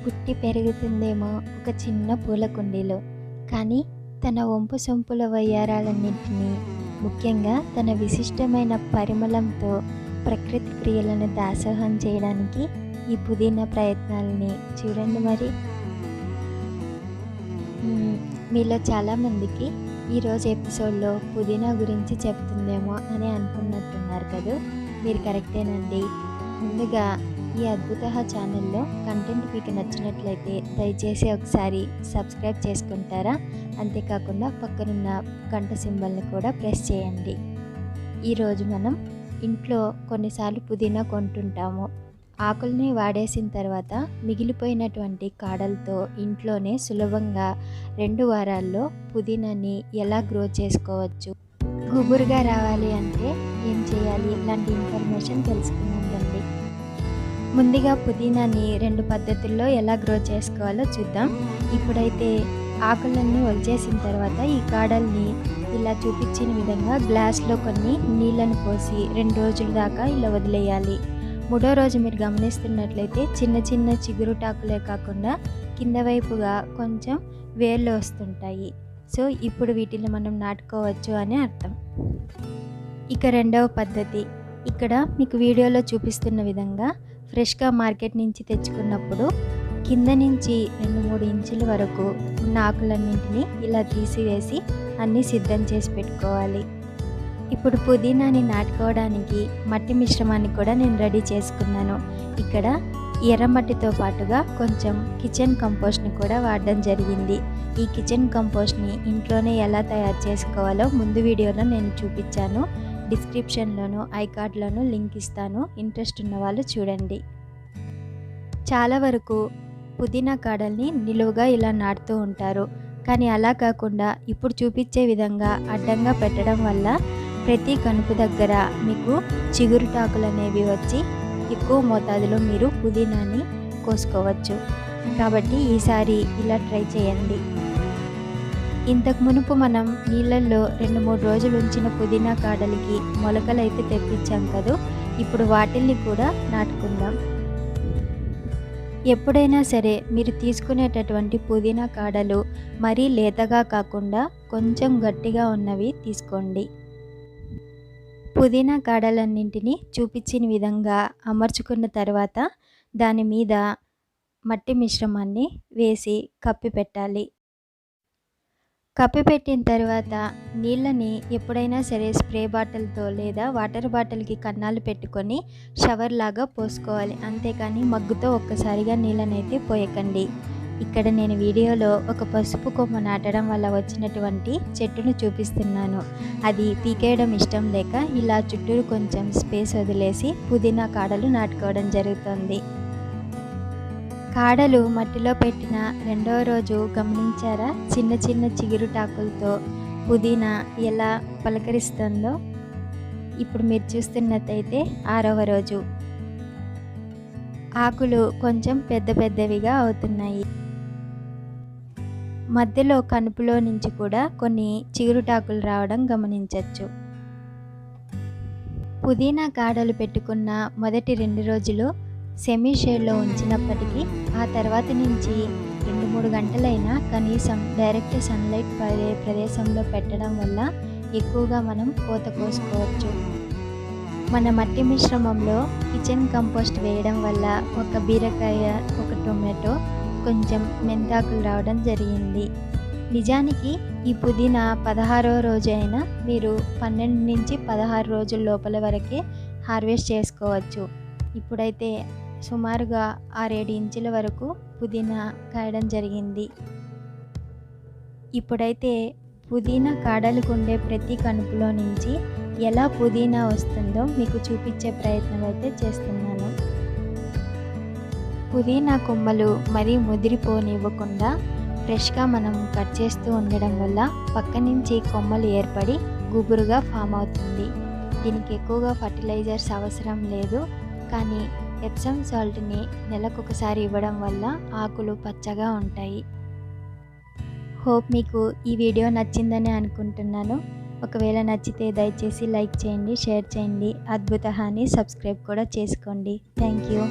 పుట్టి పెరుగుతుందేమో ఒక చిన్న పూల కుండీలో, కానీ తన వంపు సొంపుల వయ్యారాలన్నింటినీ, ముఖ్యంగా తన విశిష్టమైన పరిమళంతో ప్రకృతి ప్రియులను దాసోహం చేయడానికి ఈ పుదీనా ప్రయత్నాలని చూడండి. మరి మీలో చాలామందికి ఈరోజు ఎపిసోడ్లో పుదీనా గురించి చెప్తుందేమో అని అనుకున్నట్టున్నారు కదా. మీరు కరెక్టేనండి. ముందుగా ఈ అద్భుతహ ఛానల్లో కంటెంట్ మీకు నచ్చినట్లయితే దయచేసి ఒకసారి సబ్స్క్రైబ్ చేసుకుంటారా? అంతేకాకుండా పక్కనున్న గంట సింబల్ని కూడా ప్రెస్ చేయండి. ఈరోజు మనం ఇంట్లో కొన్నిసార్లు పుదీనా కొంటుంటాము. ఆకుల్ని వాడేసిన తర్వాత మిగిలిపోయినటువంటి కాడలతో ఇంట్లోనే సులభంగా 2 వారాల్లో పుదీనాని ఎలా గ్రో చేసుకోవచ్చు, గుబురుగా రావాలి అంటే ఏం చేయాలి, ఇలాంటి ఇన్ఫర్మేషన్ తెలుసుకుందామండి. ముందుగా పుదీనాని 2 పద్ధతుల్లో ఎలా గ్రో చేసుకోవాలో చూద్దాం. ఇప్పుడైతే ఆకులన్నీ వలిచేసిన తర్వాత ఈ కాడల్ని ఇలా చూపించిన విధంగా గ్లాస్లో కొన్ని నీళ్ళను పోసి 2 రోజుల దాకా ఇలా వదిలేయాలి. 3వ రోజు మీరు గమనిస్తున్నట్లయితే చిన్న చిన్న చిగురుటాకులే కాకుండా కింద వైపుగా కొంచెం వేర్లు వస్తుంటాయి. సో ఇప్పుడు వీటిని మనం నాటుకోవచ్చు అని అర్థం. ఇక 2వ పద్ధతి, ఇక్కడ మీకు వీడియోలో చూపిస్తున్న విధంగా ఫ్రెష్గా మార్కెట్ నుంచి తెచ్చుకున్నప్పుడు కింద నుంచి 2-3 ఇంచుల వరకు ఉన్న ఆకులన్నింటినీ ఇలా తీసివేసి అన్నీ సిద్ధం చేసి పెట్టుకోవాలి. ఇప్పుడు పుదీనాని నాటుకోవడానికి మట్టి మిశ్రమాన్ని కూడా నేను రెడీ చేసుకున్నాను. ఇక్కడ ఎర్రమట్టితో పాటుగా కొంచెం కిచెన్ కంపోస్ట్ని కూడా వాడడం జరిగింది. ఈ కిచెన్ కంపోస్ట్ని ఇంట్లోనే ఎలా తయారు చేసుకోవాలో ముందు వీడియోలో నేను చూపించాను. డిస్క్రిప్షన్లోను ఐకార్డ్లోను లింక్ ఇస్తాను, ఇంట్రెస్ట్ ఉన్న వాళ్ళు చూడండి. చాలా వరకు పుదీనా కాడల్ని నిలువుగా ఇలా నాటుతూ ఉంటారు, కానీ అలా కాకుండా ఇప్పుడు చూపించే విధంగా అడ్డంగా పెట్టడం వల్ల ప్రతి కనుపు దగ్గర మీకు చిగురుటాకులు అనేవి వచ్చి ఎక్కువ మోతాదులో మీరు పుదీనాని కోసుకోవచ్చు. కాబట్టి ఈసారి ఇలా ట్రై చేయండి. ఇంతకు మునుపు మనం నీళ్ళల్లో 2-3 రోజులు ఉంచిన పుదీనా కాడలకి మొలకలు అయితే తెప్పించాం కదా, ఇప్పుడు వాటిల్ని కూడా నాటుకుందాం. ఎప్పుడైనా సరే మీరు తీసుకునేటటువంటి పుదీనా కాడలు మరీ లేతగా కాకుండా కొంచెం గట్టిగా ఉన్నవి తీసుకోండి. పుదీనా కాడలన్నింటినీ చూపించిన విధంగా అమర్చుకున్న తర్వాత దాని మీద మట్టి మిశ్రమాన్ని వేసి కప్పి పెట్టాలి. కప్పి పెట్టిన తర్వాత నీళ్ళని ఎప్పుడైనా సరే స్ప్రే బాటిల్తో లేదా వాటర్ బాటిల్కి కన్నాలు పెట్టుకొని షవర్ లాగా పోసుకోవాలి. అంతేకాని మగ్గుతో ఒక్కసారిగా నీళ్ళనైతే పోయకండి. ఇక్కడ నేను వీడియోలో ఒక పసుపు కొమ్మ నాటడం వల్ల వచ్చినటువంటి చెట్టును చూపిస్తున్నాను. అది పీకేయడం ఇష్టం లేక ఇలా చుట్టూరు కొంచెం స్పేస్ వదిలేసి పుదీనా కాడలు నాటుకోవడం జరుగుతుంది. కాడలు మట్టిలో పెట్టిన 2వ రోజు గమనించారా, చిన్న చిన్న చిగురుటాకులతో పుదీనా ఎలా పలకరిస్తుందో. ఇప్పుడు మీరు చూస్తున్నట్టయితే 6వ రోజు ఆకులు కొంచెం పెద్ద పెద్దవిగా అవుతున్నాయి. మధ్యలో కనుపులో నుంచి కూడా కొన్ని చిగురుటాకులు రావడం గమనించవచ్చు. పుదీనా కాడలు పెట్టుకున్న మొదటి 2 రోజులు సెమీ షేడ్లో ఉంచినప్పటికీ ఆ తర్వాత నుంచి 2-3 గంటలైనా కనీసం డైరెక్ట్ సన్లైట్ పడే ప్రదేశంలో పెట్టడం వల్ల ఎక్కువగా మనం కోత కోసుకోవచ్చు. మన మట్టి మిశ్రమంలో కిచెన్ కంపోస్ట్ వేయడం వల్ల ఒక బీరకాయ, ఒక టొమాటో, కొంచెం మెంతాకులు రావడం జరిగింది. నిజానికి ఈ పుదీనా 16వ రోజు అయినా మీరు 12 నుంచి 16 రోజుల లోపల వరకే హార్వెస్ట్ చేసుకోవచ్చు. ఇప్పుడైతే సుమారుగా 6-7 ఇంచుల వరకు పుదీనా కాయడం జరిగింది. ఇప్పుడైతే పుదీనా కాడలకు ఉండే ప్రతి కనుపులో నుంచి ఎలా పుదీనా వస్తుందో మీకు చూపించే ప్రయత్నం అయితే చేస్తున్నాను. పుదీనా కొమ్మలు మరీ ముదిరిపోనివ్వకుండా ఫ్రెష్గా మనం కట్ చేస్తూ ఉండడం వల్ల పక్క నుంచి కొమ్మలు ఏర్పడి గుబురుగా ఫామ్ అవుతుంది. దీనికి ఎక్కువగా ఫర్టిలైజర్స్ అవసరం లేదు, కానీ ఎప్సమ్ సాల్ట్ని నెలకొకసారి ఇవ్వడం వల్ల ఆకులు పచ్చగా ఉంటాయి. హోప్ మీకు ఈ వీడియో నచ్చిందని అనుకుంటున్నాను. ఒకవేళ నచ్చితే దయచేసి లైక్ చేయండి, షేర్ చేయండి, అద్భుతహాని సబ్స్క్రైబ్ కూడా చేసుకోండి. Thank you.